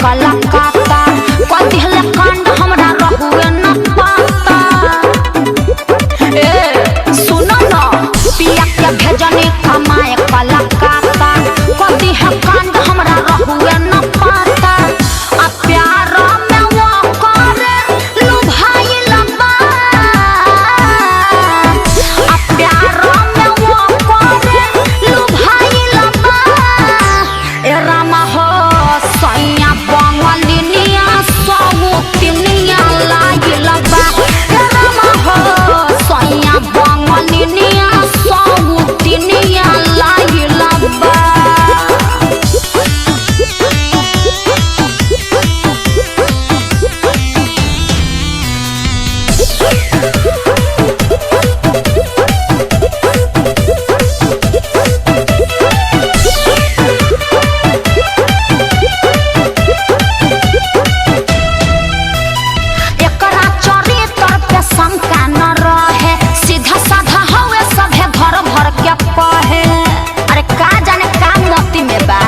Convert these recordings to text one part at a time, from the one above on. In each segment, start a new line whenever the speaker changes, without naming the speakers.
कलाकाता कोई दिहले कांड हमरा रहुए न पाता। ए सुनो न पिया के भेजनी कमाए कलाकाता कोई दिह कांड हमरा रहुए न पाता। आ प्यार में वो करे लुभाई लबा आ प्यार में वो करे लुभाई लबा। ए रामा हो सैया बंगलिनिया सौतिनिया लागी लबा। ए रामा हो सैया बंगलिनिया सौतिनिया लागी लबा। एकरा चरित्र पे शंका न रहे सीधा साधा हवे सभे घर भर के कहे। अरे का जाने का मोती में बा।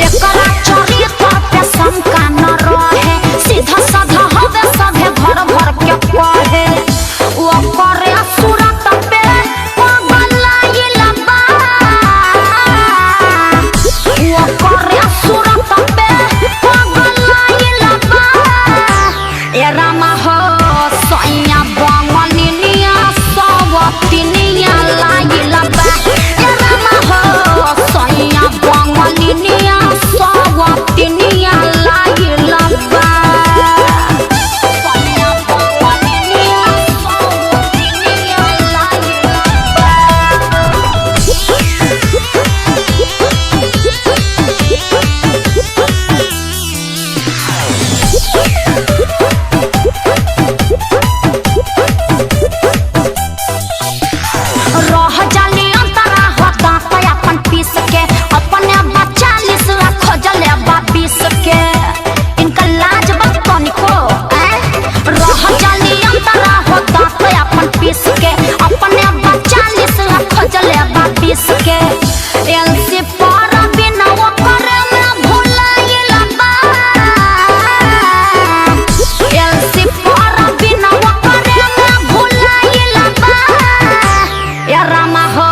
एकरा चरित्र पे शंका न रहे सीधा साधा हवे सभे घर भर के कहे। वो करे सूरत पे पगलाई लबा वो करे सूरत पे पगलाई लबा। ए रामा हो सैया बंगलिनिया सौतिनिया लागी लबा। ए रामा हो सैया बंगलिनिया सौतिनिया लागी लबा। सैया बंगलिनिया सौतिनिया लागी लबा। रह जाली अंतरा होता तो अपन पीस के अपने बच्चा लिस खोजले बापीस के। इनका लाज बत तनिको रह जाली अंतरा होता तो अपन पीस के अपने बच्चा लिस खोजले बापीस के। एलसी पर बिना वो करे में भुलाई लबा। एलसी पर बिना वो करे में भुलाई लबा। ए रामा हो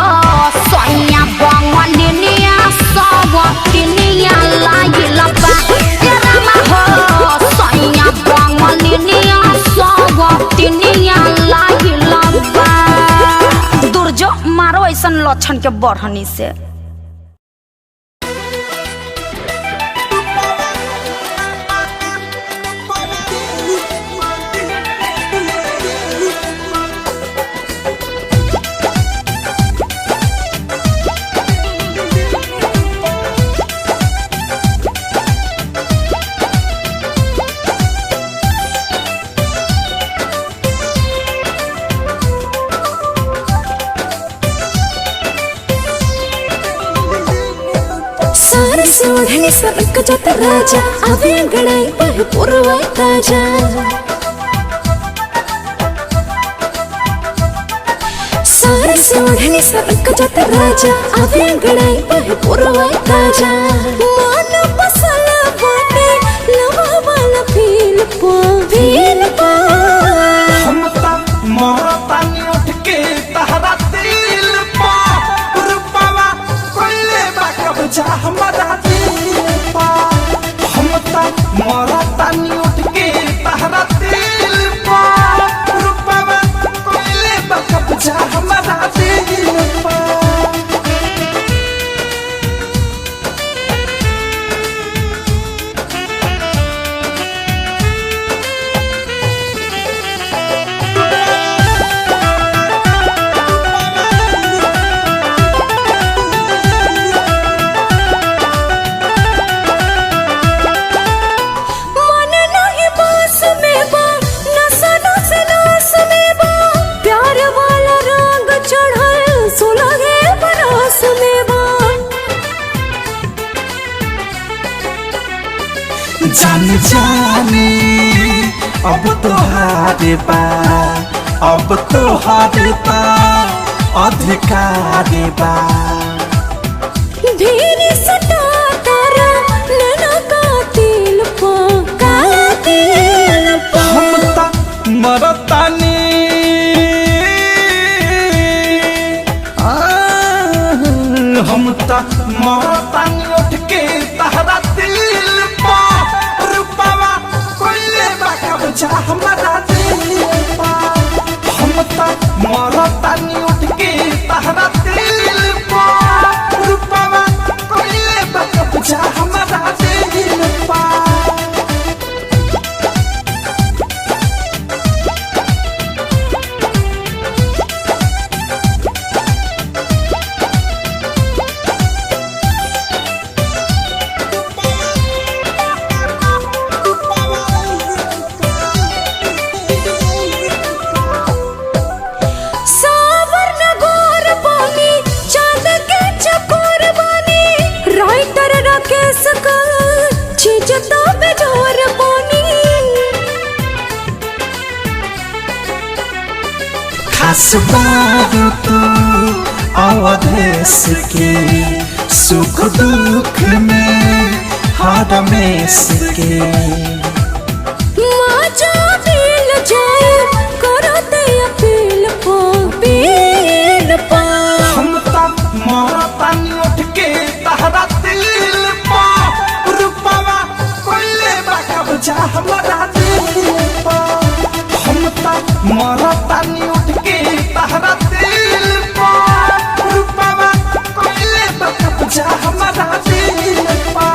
सैया बंगलिनिया सौतिनिया लागी लबा। ए रामा हो सैया बंगलिनिया सौतिनिया लागी लबा। दुर्जो मारो ऐसन लक्षण के बढ़नी से।
सोढ़नी सरक जाता राजा अवे गड़ाई बह पुरवाई ताजा। सारे सोढ़नी सरक जाता राजा अवे गड़ाई बह पुरवाई ताजा। मानो पसला बाटे लवा वाला फील पा
हम तक मरतानी उठ के तहरा दिल पा रुपवा कोइले बा कब्जा हमारा दिल पा। हम तक मरतानी उठ के तहरा दिल पा रुपवा कोइले बा कब्जा हमारा दिल पा। जान जाने अब तो हारे बा, अब तो हारे बा, अधिकार बा।
धीरे सटा तारा नैना का तिल दिल पा।
हम ता मरतानी हम ता मरतानी उठ के तहरा दिल पा रूपावा कोइले बाका बचा हमारा दिल पा। हम ता मरतानी उठ के तहरा दिल पा रूपावा कोइले बाका बचा हमारा दिल पा। खासबारू तू अवधेश के सुख दुख में हरमेश के
माजा दिल जाए करते अपील पा पील पा।
हम ता मरतानी उठ के तहरा दिल पा रूपावा कोइले बाका बचा हमारा दिल पा। हम ता मरतानी उठ के तहरा दिल पा रूपावा कोइले बाका बचा हमारा दिल पा।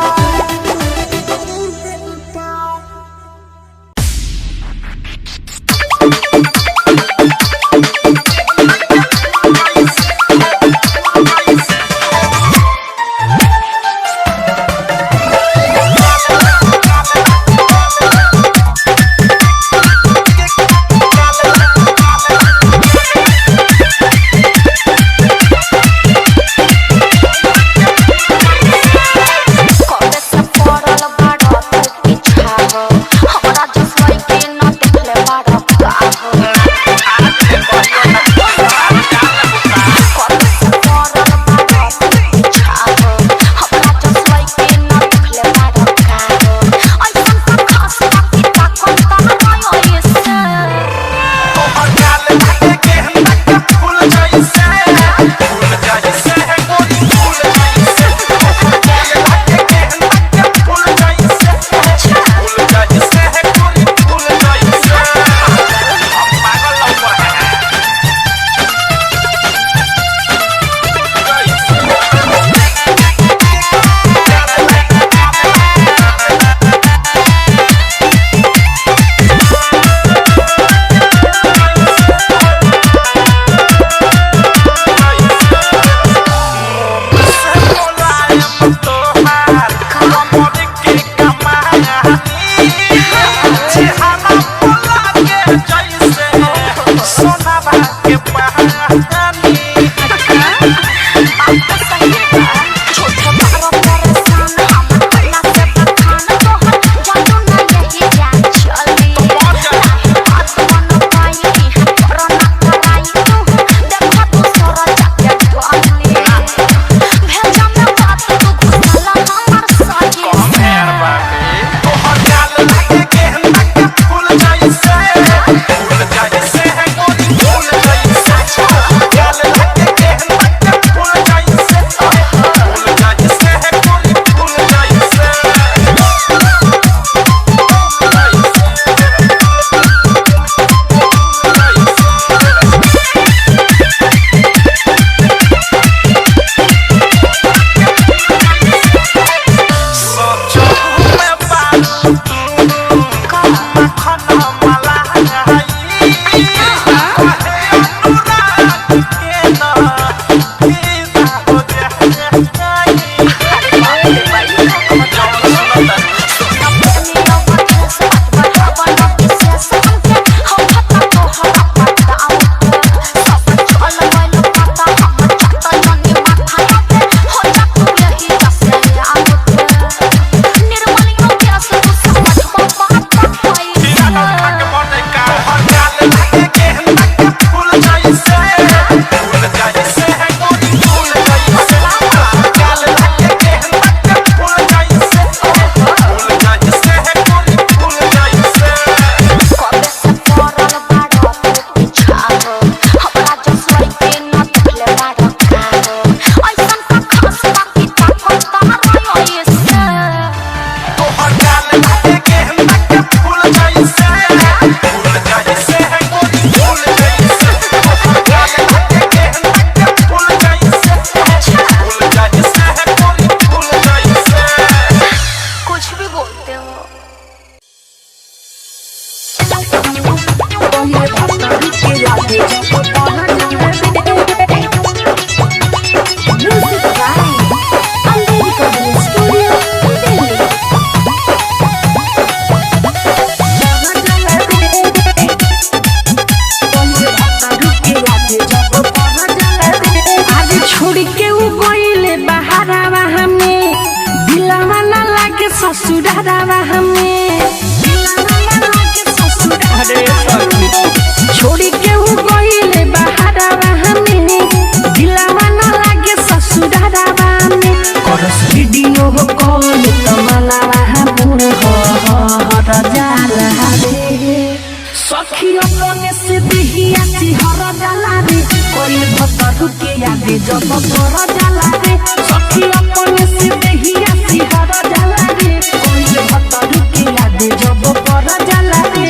कोई भतरू के यादे जब पर जाला रे सखी अपने से देहिया सिहर जाला रे कोई भतरू के यादे जब पर जाला रे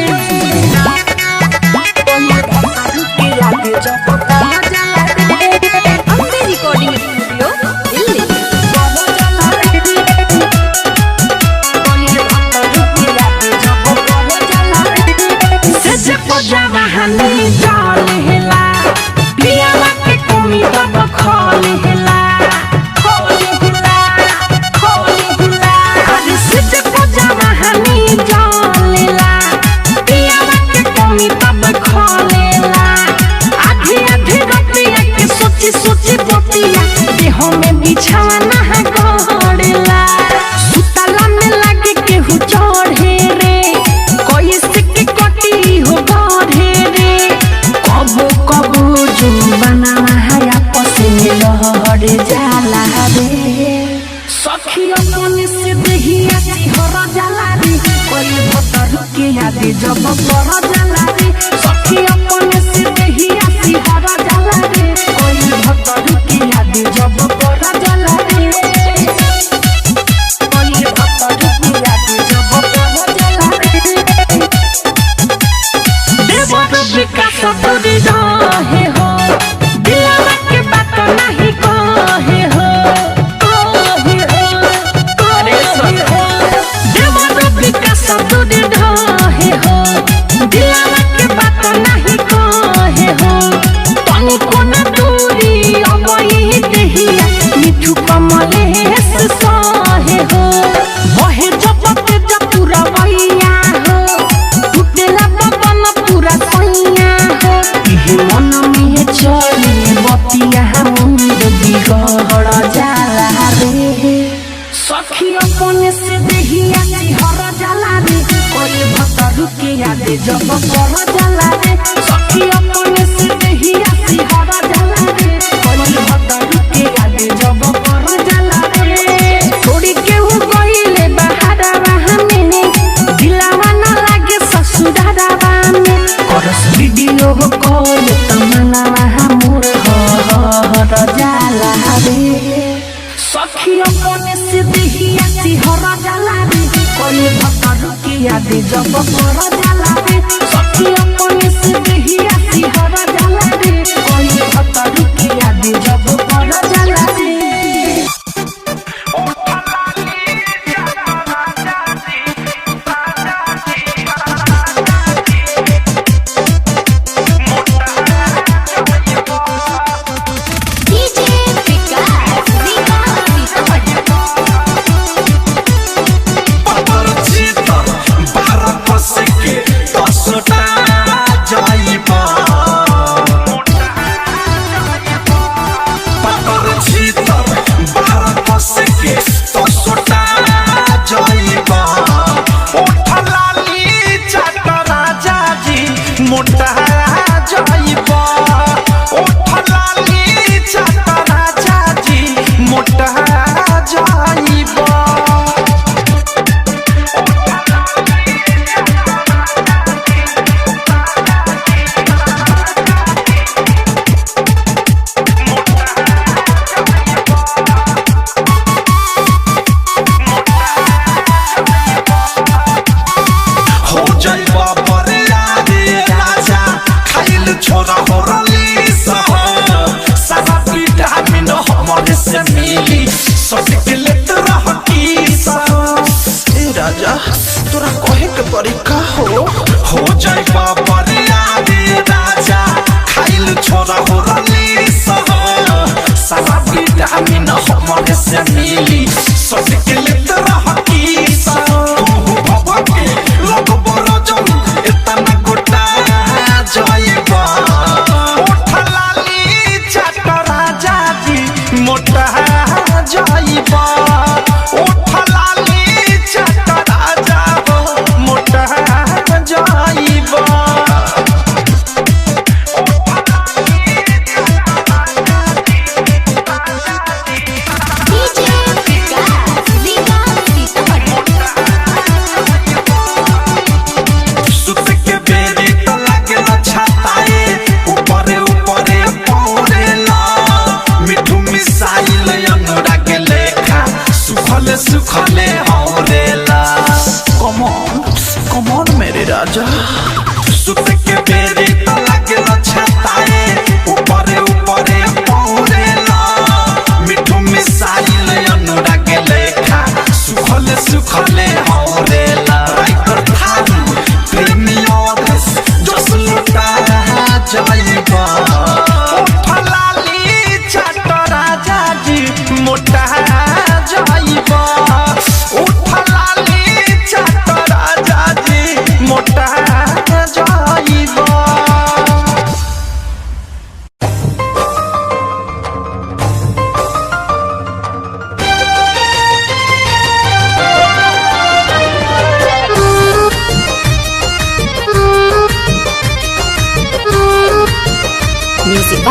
कोई भतरू के यादे जब पर जाला रे
अपने रिकॉर्डिंग स्टूडियो दिल्ली।
सोची बतिया देह में बिछाना है गड़ेला सुतला में लागे केहू चढ़े रे कोई सिक्की कटी हो गढ़े रे कबो कबो जो बनावा है आपस में लहर जाला रे सखी अपने से देहिया सिहर जाला रे कोई भतरू के यादे जब पर जाला रे सखी अपने से देहिया सिहर जाला रे कोई भतरू के यादे जब पर जाला रे कोई भतरू के यादे जब पर जाला रे देवर विकास दूरी रहे हो दिलवा के बात नहीं कहे हो देवर विकास दूरी रहे हो दिलवा के बात नहीं कहे हो तनी कोना दूरी अबई देहिया मिठू कमलेश सहे हो वहे जपत जपुरा भैया हो टूटेला बबन पूरा सैया हो इहे मन में चले बतिया मुंड बिगड़ जाला रे सखी अपने से देहिया सिहर जाला रे कोई भतरू के यादे जब पर जाला रे सखी अपने से देहिया सिहर जाला रे कोई भतरू के यादे जब पर जाला रे थोड़ी केहू गइले बहारवा हमें दिलवा ना लागे ससुरारवा में करस वीडियो कॉल तमन्नावा हमर हर जाला रे सखी अपने से देहिया सिहर जाला रे कोई भतरू के यादे जब पर जाला रे सखी अपने से देहिया सिहर जाला रे कोई भतरू के यादे जब पर जाला रे
डीजे विकास
पतर चीतर 12 फंस के 10टा जाइबा पतर चीतर 12 फंस के 10टा जाइबा ओठ लाली चाट राजा जी मोटा जाइबा ओठ लाली चाट राजा जी मोटा जाइबा हो जाइबा बरिया रे राजा खाइल छोरा हो रली सारा विटामिन हमरे से मिली सटिक लेत रह की ए राजा तोरा कहे के तरीका हो जाइबा बरिया रे राजा खाइल छोरा हो रली सारा विटामिन हमरे से मिली सटिक लेत रह की तू बाबा के लोग बरजम इतना गोटा जाइबा ओठ लाली चाट राजा जी मोटा जाइबा ओठ लाली चाट राजा हो मोटा जाइबा
डीजे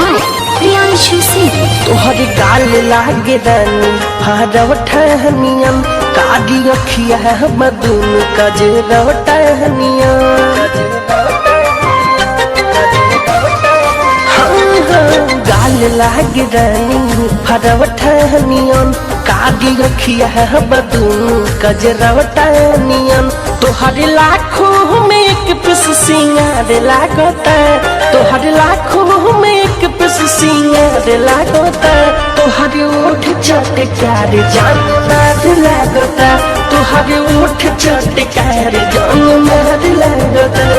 by Priyanshu Singh.
तोहर गाल लागे रानी हरव ठहनियम काली अखिया मधुन कजरव टहनियम गाल लागे रानी हरव ठहनियम काली अखिया मधुन कजरव टहनियम तोहर लाखों में एक पिस सिंगार लागता तोहर लाखों में एक पिस सिंगार लागता तोहर ओठ चटकार जान मार लागता तोहर ओठ चटकार जान मार लागता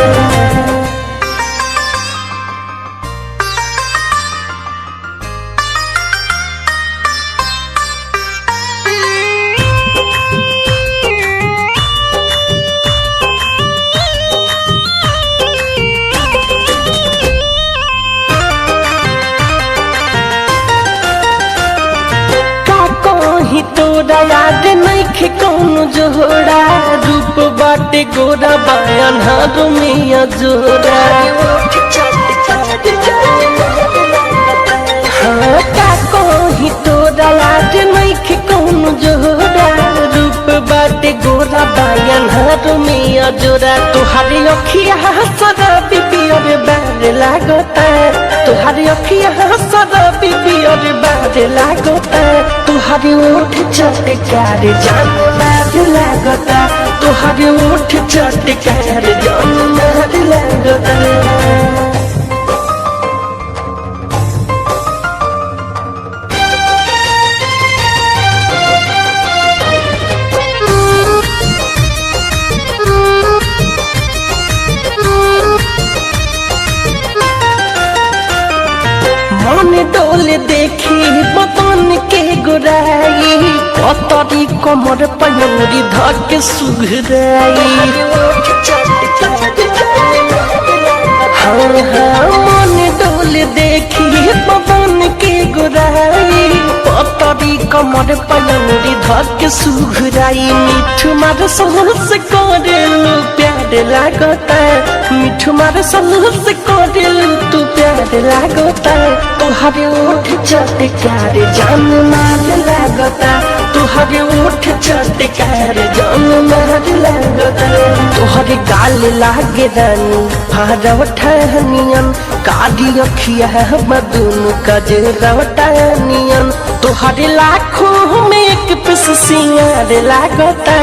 तोरा याद नइखे कौनो जोड़ा रूप बाटे गोरा बयान हार में जोड़ा हाँ का कहीं तोरा याद नइखे कौनो जोड़ा रूप बाटे गोरा बयान हार में जोड़ा तोहारी अखिया शराबी पियर बार लागता तोहारी अखिया शराबी पियर बार लागता तोहारी ओठ चटकार जान मार लागता तोहारी ओठ चटकार जान मार लागता मन डोल देखी बदन के गोराई पतरी कमर पयरी धक सुघराई हाँ हाँ मन डोल देखी बदन के गोराई पतरी कमर पयरी धक सुघराई मिठू मार सहस करेलू प्यार लागता मिठू मार सहस करेलू तू प्यार लागता तोहरे ओठ चटकार जान मार लागता तोहरे ओठ चटकार जान मार लागता तोहरे गाल लागे रानी हरव ठहनियन काली अखिया मधुन कजरव टहनियन तोहरे लाखों में एक पिस सिंगार लागता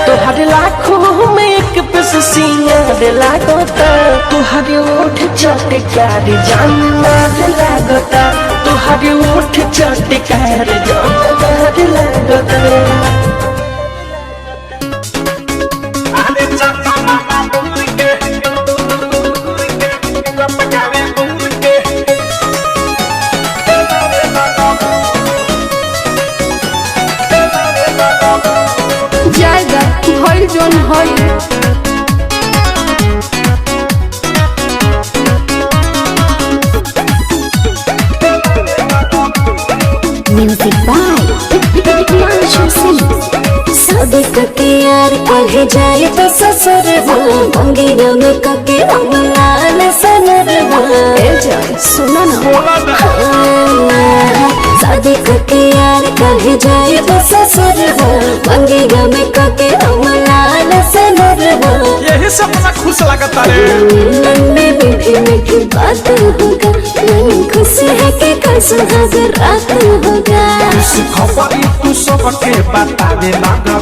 तोहरे लाखों में एक पिस सिंगार लागता तोहरे ओठ चटकार जान मार लागता तोहरे ओठ चटकार जान मार लागता
जायदा भइल जोन भइल
Music by Priyanshu Singh.
शादी करके यार कहे जाए तो ससुर मंगेरा में कके अमलाल सनर सुना ना शादी करके यार कहे जाए तो ससुर मंगेरा में कके अमलाल सनर
यही सब ना खुश लगता रे
मन में मीठी मीठी बात होगा मन खुश है कि कल सुहाग रात होगा
खबरी तू सबके बतावे लगा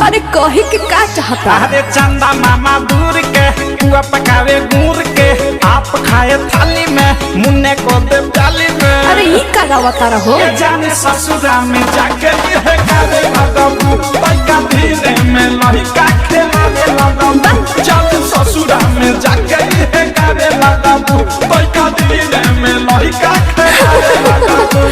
अरे कही के का चाहता
अरे चंदा मामा दूर के पुआ पकावे गुड़ के आप खाए थाली में मुन्ने को दे डाली में
अरे ये का गावता रहो
ये जाने ससुरा में जाके ये गावे लगबू तैका धीरे में लहिका खेलावे लगबू चल ससुरा में जाके ये गावे लगबू तैका धीरे में लहिका खेलावे लगबू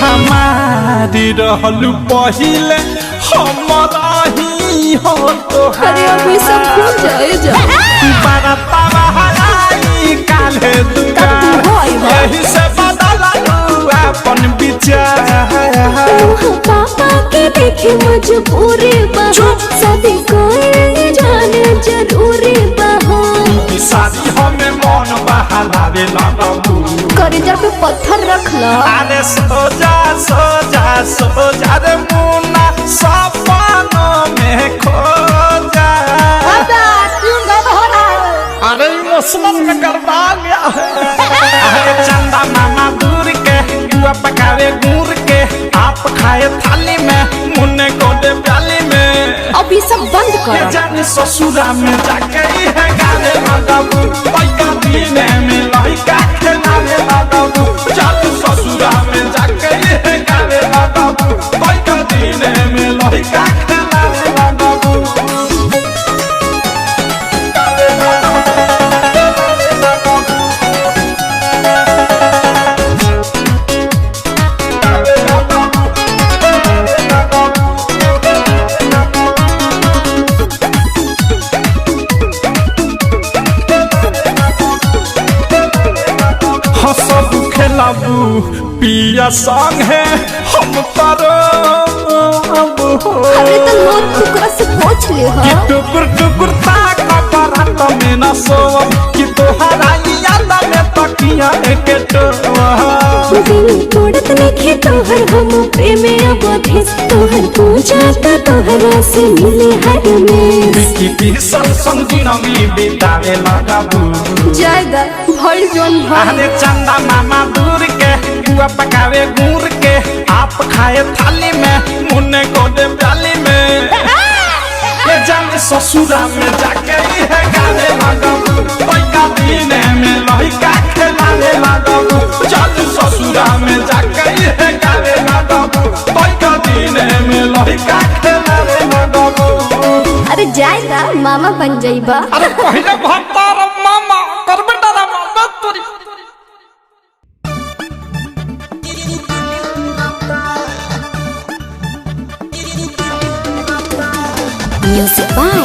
हमारी रहलू पहिले हमारा ही हो तो
अरे अब ये सब भूल जाए जा
बरतवा हलाई काले दुआ
तब तू होई बा।
यही से बदला लू अपन विचार
पापा के देखे मजबूरी बहो शादी कोई जाने जरूरी बहो
शादी हमें मन बहलावे लगबू
करेजा पे पत्थर रख लो
अरे सोजा सोजा सोजा रे मुन्ना सपनों में खो जा अरे इमोशनल में गड़बड़ा गया अरे चंदा मामा दूर के बुआ पकावे गुड़ के आप खाए थाली में मुन्ने को दे प्याली में
अब ये सब बंद
ये
करो
जाने ससुरा में जाके ही है गाने लगबू पैका दीने में लइका खेलावे लगबू चल ससुरा में जाके ही है गाने लगबू पैका दीने में लइका खेलावे लगबू हंसबू खेलाबू पिया संग है हम करो
अरे तो लोग टुकड़ा से पूछ ले
कि
हो
टुकुर टुकुर ताक बरात में न सोब कि तोहरा याद में तकिया एक टोवा
दिल तोड़त लिखे तोहर हम प्रेम अवधि तोहर पूजा तो तोहरा से मिले हर में
बिकी पीसल संगिनवी बितावे लगबू
जायदा भर जोन भर
अरे चंदा मामा दूर के बुआ पकावे गुड़ के आप खाए थाली में मुन्ने को दे प्याली में ये जाने ससुरा में जाके ही है गाने लगबू पैका दीने में लइका खेलावे लगबू चल ससुरा में जाके ही है गाने लगबू पैका दीने में लइका खेलावे लगबू
अरे जायदा मामा बन जाइबा
अरे पहले भत्तार मामा कर बेटा रा मामा तोरी
म्यूजिक बाय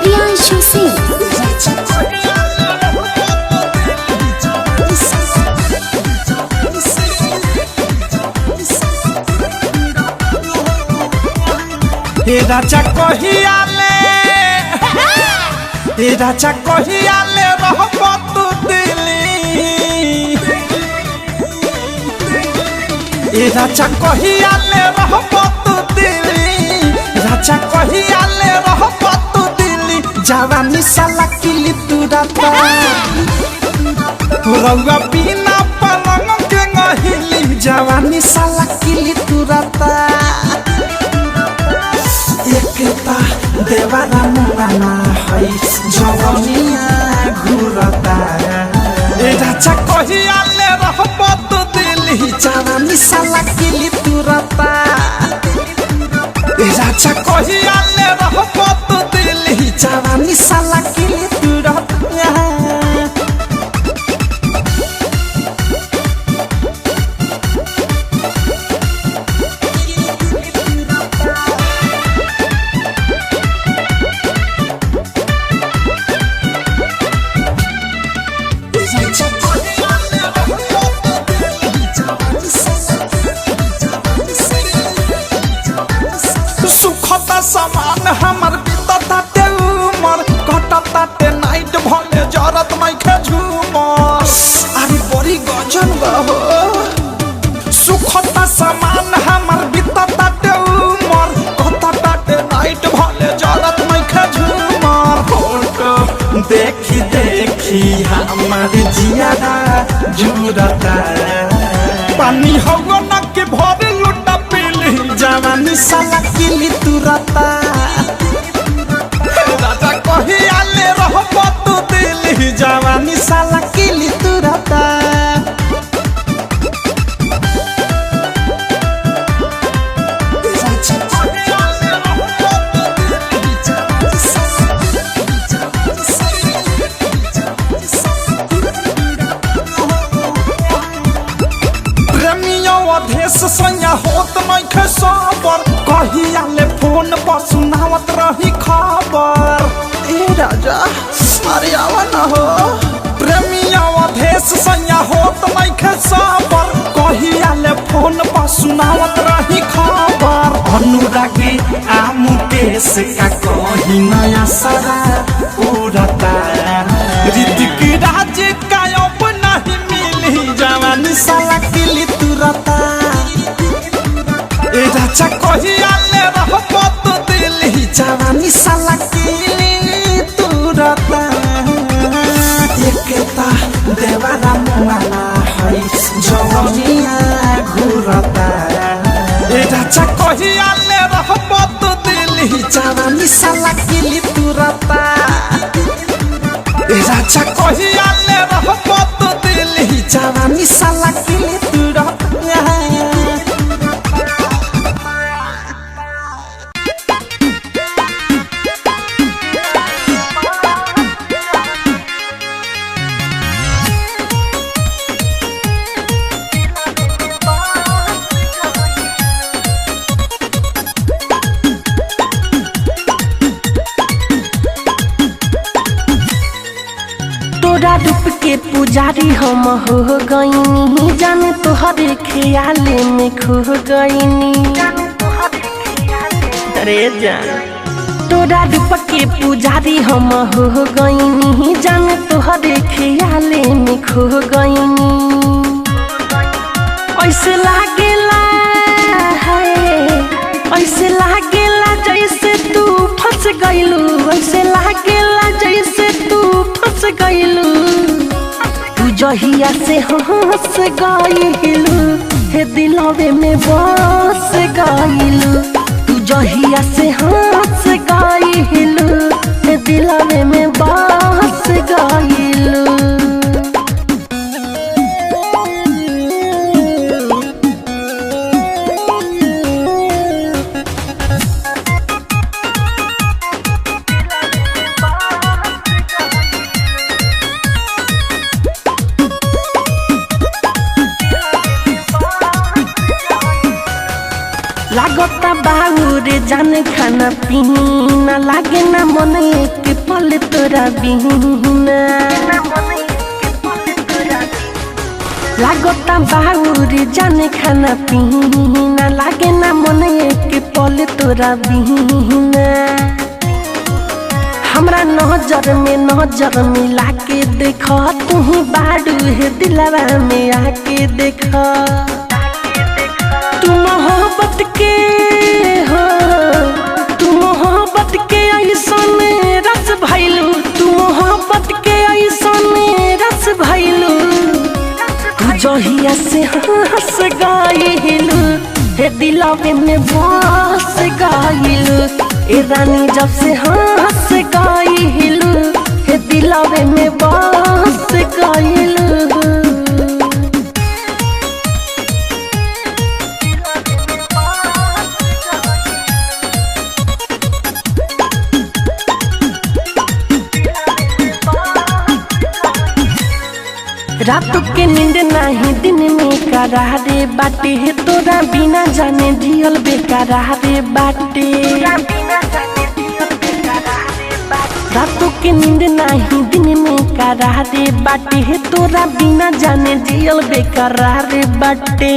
प्रियांशु सिंह
हे राजा कहियाले रहब तू दिल्ली हे राजा कहियाले रहब तू दिल्ली राजा कहियाले रहब तू दिल्ली जवानी साला किली तू राता रउआ बिना पलंग के गहिली जवानी साला किली तू राता एकता देवारा मुराना है जवनिया घुरता ए राजा कहियाले रहब तू दिल्ली जवानी साला किली तुरता ए राजा कहियाले रहब तू दिल्ली जवानी साला किली तुरता सुखता समान हमर बीतता ते उमर कटता ते नाइट भले जरत माइखे झूमर अरे बड़ी गजन हो सुखता समान हमर बीतता ते उमर कटता ते नाइट भले जरत माइखे झूमर फोटो देखी देखी हमर जियादा जुरता पानी हो न के भरे लुटा पीली जवानी साला किली तुरता राजा कहियाले रहब तू दिल्ली जवानी साला किली तुरता प्रेमियों अधेश सैया होत नइखे सबर कहियाले फोन पर सुनावत रही खबर। ए राजा अरे आवा न हो प्रेमिया अधेश सैया होत नइखे सबर। कहिया ले फोन पर सुनावत रही खबर। अनुरागी आ मुकेश का कही नया सारा उड़ता। ऋतिक राज का अब नहीं मिली जवानी साला किली तुरता। ए राजा कहिया ले रहबो तो दिल जवानी साला किली तुरता। एकता देवारा मुआना है जवानिया घुरता। ए राजा कहिया ले रहबो तो दिल जवानी साला किली तुरता। ए राजा कहिया ले रहबो तो दिल जवानी साला किली तुरता।
तोरा रूप के पुजारी हम हो गईनी जाने तोहरे ख्याले में खो गईनी। अरे जान तोरा रूप के पुजारी हम हो गईनी जाने तोहरे ख्याले में खो गईनी। ऐसे लागेला है ऐसे लागेला जैसे तू फंस गईलू। ऐसे लागेला जैसे तू फंस गईलू। तू जहिया से हंस गईलू हे दिलवे में बस गईलू। तू जहिया से हंस गईलू हे दिलवे में बस गईलू। लागता बाउर जाने खाना पीना लागे ना मन एक पल तोरा बिना। लागता बाउर जाने खाना पीना लागे ना मन एक पल तोरा बिना। हमरा नजर में नजर मिला के देख तू बाडू है दिलवा में आके देख। तू मोहब्बत के हो तू मोहब्बत के ऐसन रस भइलू। तू मोहब्बत के ऐसन रस भइलू। तू जहिया से हंस गईलू हे दिलवे में बस गईलू। ए रानी जब से हंस गईलू हे दिलवे में बस गईलू। रात के नींद नहीं दिन में करारे बाटे तोरा बिना जाने जियल बेकारे बाटे। रात के नींद नहीं दिन में करारे बाटे तोरा बिना जाने जियल बेकारे बाटे।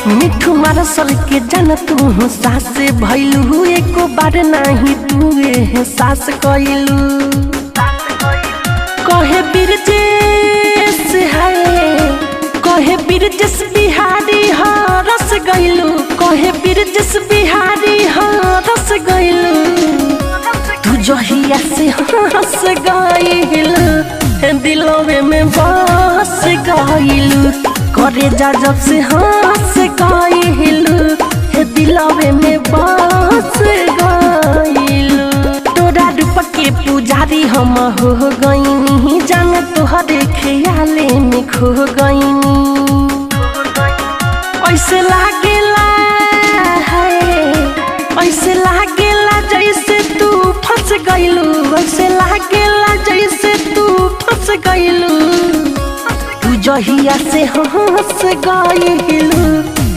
मिठू मारसल के जान तू सास भइलू एको बार नहीं तू एहसास कइलू। कहे बिरजेश है कहे बिरजेश बिहारी रस गईलू। कहे बिरजेश बिहारी रस गईलू। तू जहिया से हंस गईलू हे दिलवे में बस गईलू। करे जा जब से हंस गईलू हे दिलवे में बस गईलू। तोरा रूप के पुजारी हम हो गईनी जाने तोहरे ख्याले में खो गईनी। ऐसे लागेला है ऐसे लागेला जैसे तू फंस गईलू। ऐसे लागेला जैसे तू फंस गईलू। तू जहिया से हंस गईलू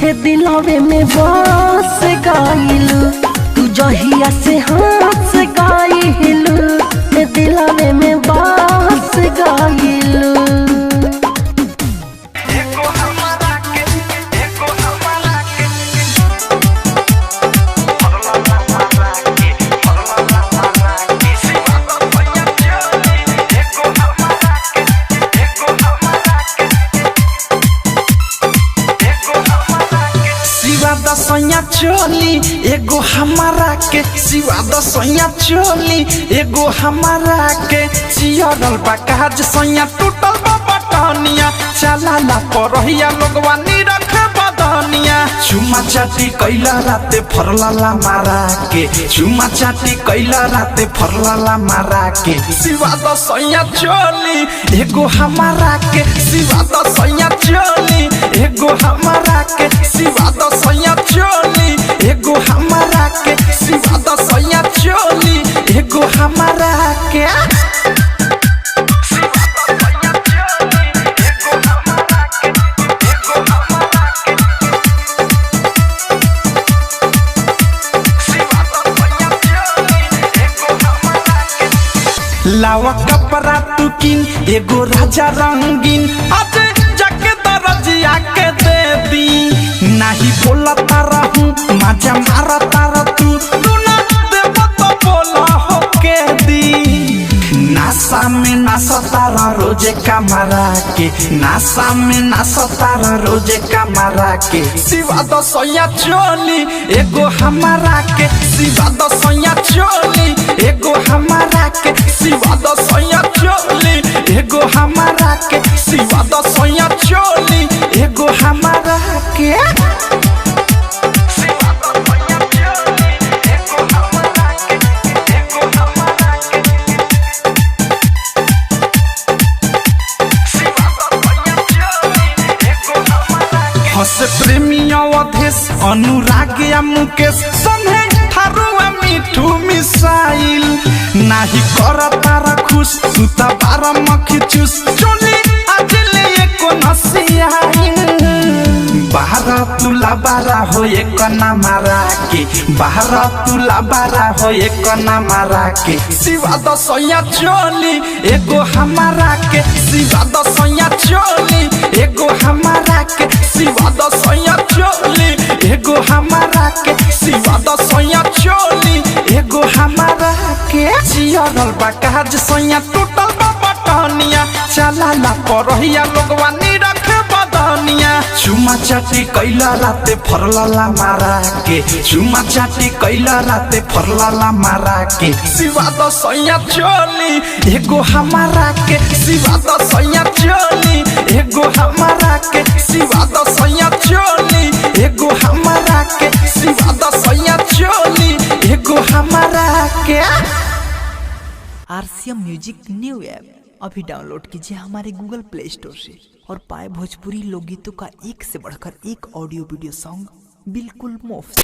हे दिलावे में बस गइलू तू जहिया से हाथ गइलू हे दिलावे में बस गइलू
दसैया चोली एगो हमारा के सिवा दसैया चोली एगो हमारा के चियरल बा काज सैया टूटल बा बटनिया चलाला परहिया लोगवा निरख बदनिया चुमा चाटी कैला राते फरलाला मारा के चुमा चाटी कैला राते फरलाला मारा के सिवा दसैया चोली एगो हमारा के सिवा दसैया चोली एगो हमारा के सिवा दसैया चोली एगो हमारा के सिवा दसैया चोली एगो हमारा के लावा कपड़ा टुकिन एगो राजा रंगीन आज जाके दरजिया के दे दी नहीं बोला तारा हूँ मजा मारा तारा तू ना देव तो बोला हो के दी नासा में नासा तारा रोजे कमरा के नासा में नासा तारा रोजे कमरा के सिवा दसैया चोली एगो हमारा के सिवा दसैया चोली एगो हमारा के सिवा दसैया चोली एगो हमारा के सिवा दसैया चोली एगो हमारा के हसे प्रेमी अवधेश अनुराग या मुकेश संगे थारुआ मिठू मिसाइल नाही कर तारा खुश तू त बारा मखी चूस चोली आज ले एको नसियाइल बाहर तुला बारा हो एक ना मारा के बाहर तुला बारा हो एक ना मारा के सिवा दसैया चोली एगो हमारा के सिवा दसैया चोली एगो हमारा के सिवा दसैया चोली एगो हमारा के सिवा दसैया चोली एगो हमारा के चियरल बा काज सैया टूटल बा बटनिया चलाला परहिया लोगवा निरख बदनिया चुमा चाटी कैला राते फरलाला मारा के चुमा चाटी कैला राते फरलाला मारा के सिवा दसैया चोली एगो हमारा के सिवा दसैया चोली एगो हमारा के सिवा दसैया चोली एगो हमारा के सिवा दसैया चोली एगो हमारा के
आरसीएम म्यूजिक न्यू ऐप अभी डाउनलोड कीजिए हमारे गूगल प्ले स्टोर से और पाए भोजपुरी लोकगीतों का एक से बढ़कर एक ऑडियो वीडियो सॉन्ग बिल्कुल मुफ्त।